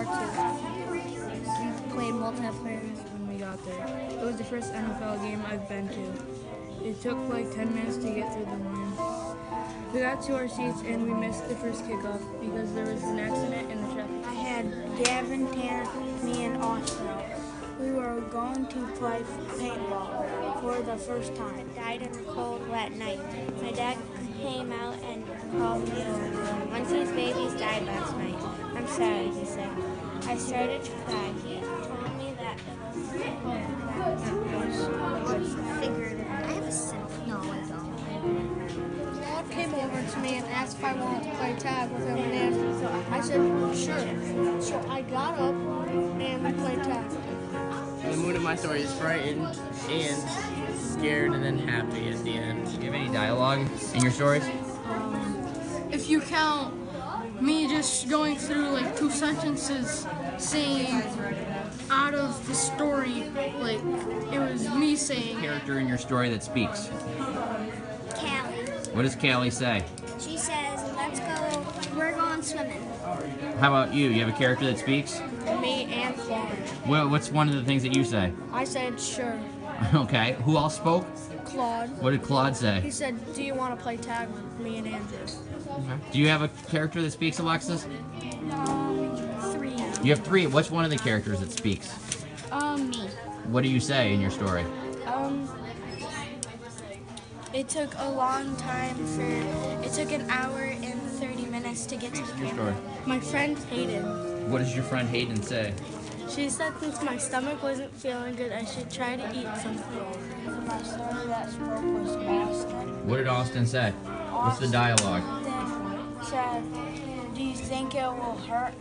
Part 2. We played multiplayer when we got there. It was the first NFL game I've been to. It took like 10 minutes to get through the line. We got to our seats and we missed the first kickoff because there was an accident in the traffic. I had Gavin, Tanner, me, and Austin. We were going to play paintball for the first time. Died in the cold, wet night. My dad came out and called me over. One of his babies died last night. I'm sorry, he said. I started to cry. He told me that I have a simple. No, I don't. Dad came over to me and asked if I wanted to play tag with him, and I said, sure. So I got up and we played tag. The mood of my story is frightened and scared and then happy at the end. Do you have any dialogue in your stories? If you count me just going through like 2 sentences saying out of the story, like it was me saying. Character in your story that speaks. Callie. What does Callie say? She says, let's go, we're going swimming. How about you? You have a character that speaks? Me and Claude. What's one of the things that you say? I said sure. Okay. Who all spoke? Claude. What did Claude say? He said, do you want to play tag with me and Andrew? Do you have a character that speaks, Alexis? 3. You have 3. What's one of the characters that speaks? Me. What do you say in your story? It took a long time it took an hour and 30 minutes to get to the Your camera. story. My friend Hayden. What does your friend Hayden say? She said since my stomach wasn't feeling good, I should try to eat something. My story that spoke was Austin. What did Austin say? What's the dialogue? Said, do you think it will hurt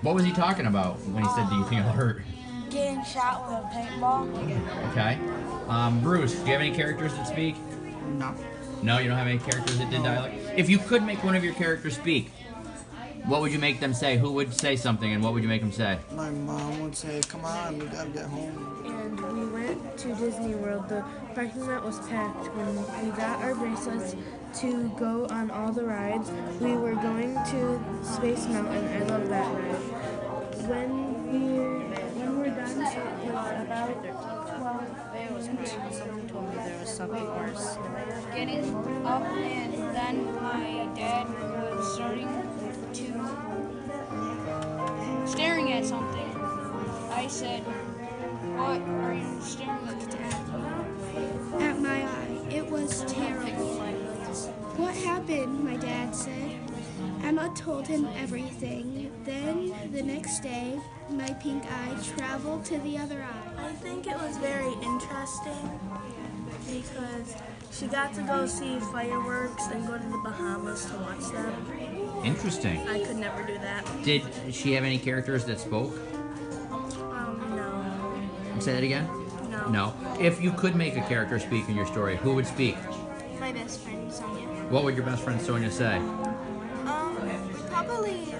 What was he talking about when he said, do you feel hurt? getting shot with a paintball? Okay. Bruce, do you have any characters that speak? No. No, you don't have any characters that did dialogue? If you could make one of your characters speak, what would you make them say? Who would say something and what would you make them say? My mom would say, come on, we gotta get home. And we went to Disney World. The parking lot was packed. When we got our bracelets to go on all the rides, we were going to Space Mountain. I love that ride. When we're done, it was about 12. Someone told me there was something worse. Getting up, and then my dad was staring at something. I said, what are you staring at? At my eye. It was terrible. What happened? My dad said. Emma told him everything. Then, the next day, my pink eye traveled to the other eye. I think it was very interesting because she got to go see fireworks and go to the Bahamas to watch them. Interesting. I could never do that. Did she have any characters that spoke? No. Say that again? No. No. If you could make a character speak in your story, who would speak? My best friend, Sonia. What would your best friend Sonia say? Probably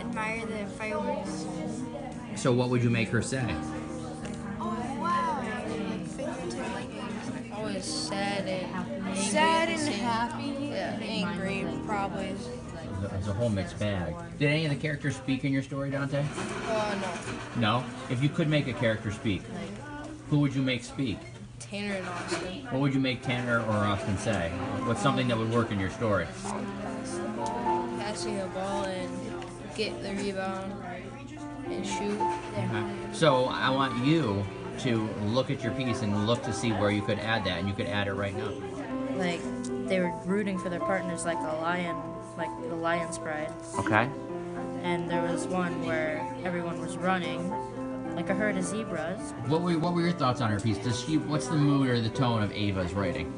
admire the fireworks. So what would you make her say? Oh, wow. Like figurative language. Always sad and angry. Sad and happy. Yeah, angry, probably. It's a whole mixed bag. Did any of the characters speak in your story, Dante? No. No? If you could make a character speak, who would you make speak? Tanner and Austin. What would you make Tanner or Austin say? What's something that would work in your story? Passing the ball and get the rebound and shoot. So I want you to look at your piece and look to see where you could add that, and you could add it right now. Like they were rooting for their partners like a lion, like the Lion's Pride. Okay. And there was one where everyone was running like a herd of zebras. What were your thoughts on her piece? What's the mood or the tone of Ava's writing?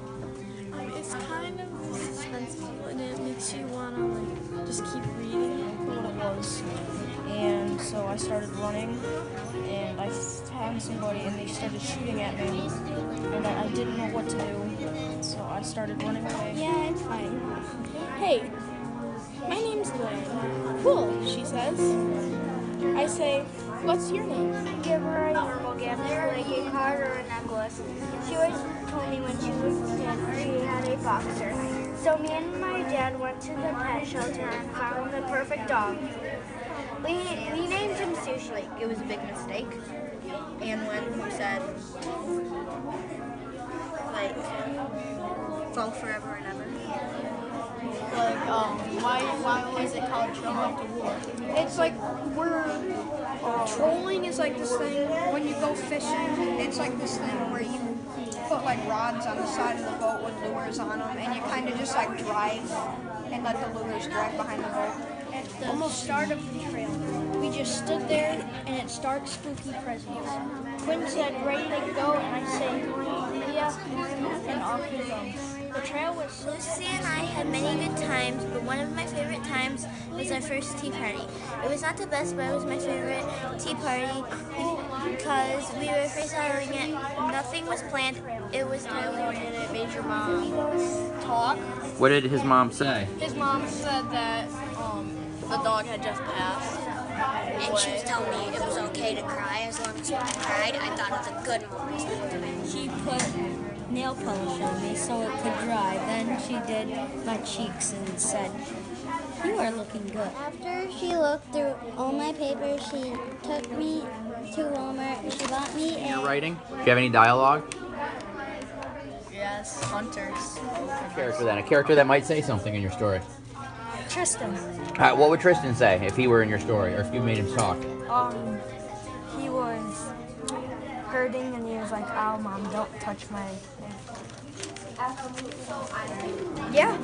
It's kind of suspenseful and it makes you want to like just keep reading what it was. And so I started running, and I tagged somebody, and they started shooting at me, and I didn't know what to do, so I started running away. Yeah, it's fine. Hey, my name's Lynn. Cool, she says. I say, what's your name? Give her a normal gift, like a card or a necklace. She always told me when she was 10 she had a boxer. So me and my dad went to the pet shelter and found the perfect dog. We named him Sushi. It was a big mistake. And when said, like, fall forever and ever. Like, why was it called Trolling to War? It's like trolling is like this thing when you go fishing. It's like this thing where you put like rods on the side of the boat with lures on them, and you kind of just like drive and let the lures drive behind the boat. At the start of the trail, we just stood there, and it started Spooky Presents. Quinn said, "Ready to go," and I said, "Yeah," and off we go. The trail was Lucy and I had many good times, but one of my favorite times was our first tea party. It was not the best, but it was my favorite tea party because we were freestyling it. Nothing was planned. It was Tyler did it. Made your mom talk. What did his mom say? His mom said that the dog had just passed. And she was telling me it was okay to cry as long as I cried. I thought it was a good moment. She put nail polish on me so it could dry. Then she did my cheeks and said, "You are looking good." After she looked through all my papers, she took me to Walmart and she bought me a... You're writing? Do you have any dialogue? Yes, hunters. A character then. A character that might say something in your story. Tristan. What would Tristan say if he were in your story, or if you made him talk? He was hurting, and he was like, "Ow, Mom, don't touch my..." Yeah,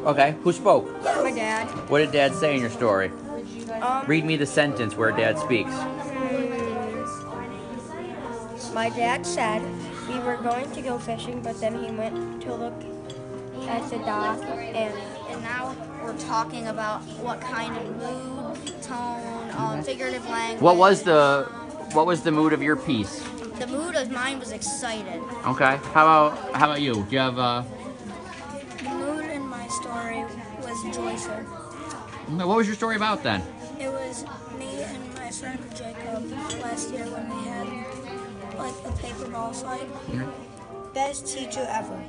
Okay, who spoke? my dad. What did Dad say in your story? Read me the sentence where Dad speaks. My dad said we were going to go fishing, but then he went to look at the dock, and now we're talking about what kind of mood, tone, figurative language. What was the mood of your piece? The mood of mine was excited. Okay. How about you? Do you have the mood in my story was joyful. what was your story about then? It was me and my friend Jacob last year when we had like a paper ball fight. Best teacher ever.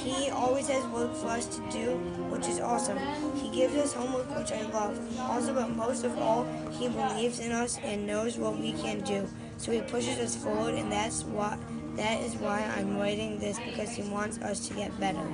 He always has work for us to do, which is awesome. He gives us homework, which I love. Also, but most of all, he believes in us and knows what we can do. So he pushes us forward, and that is why I'm writing this, because he wants us to get better.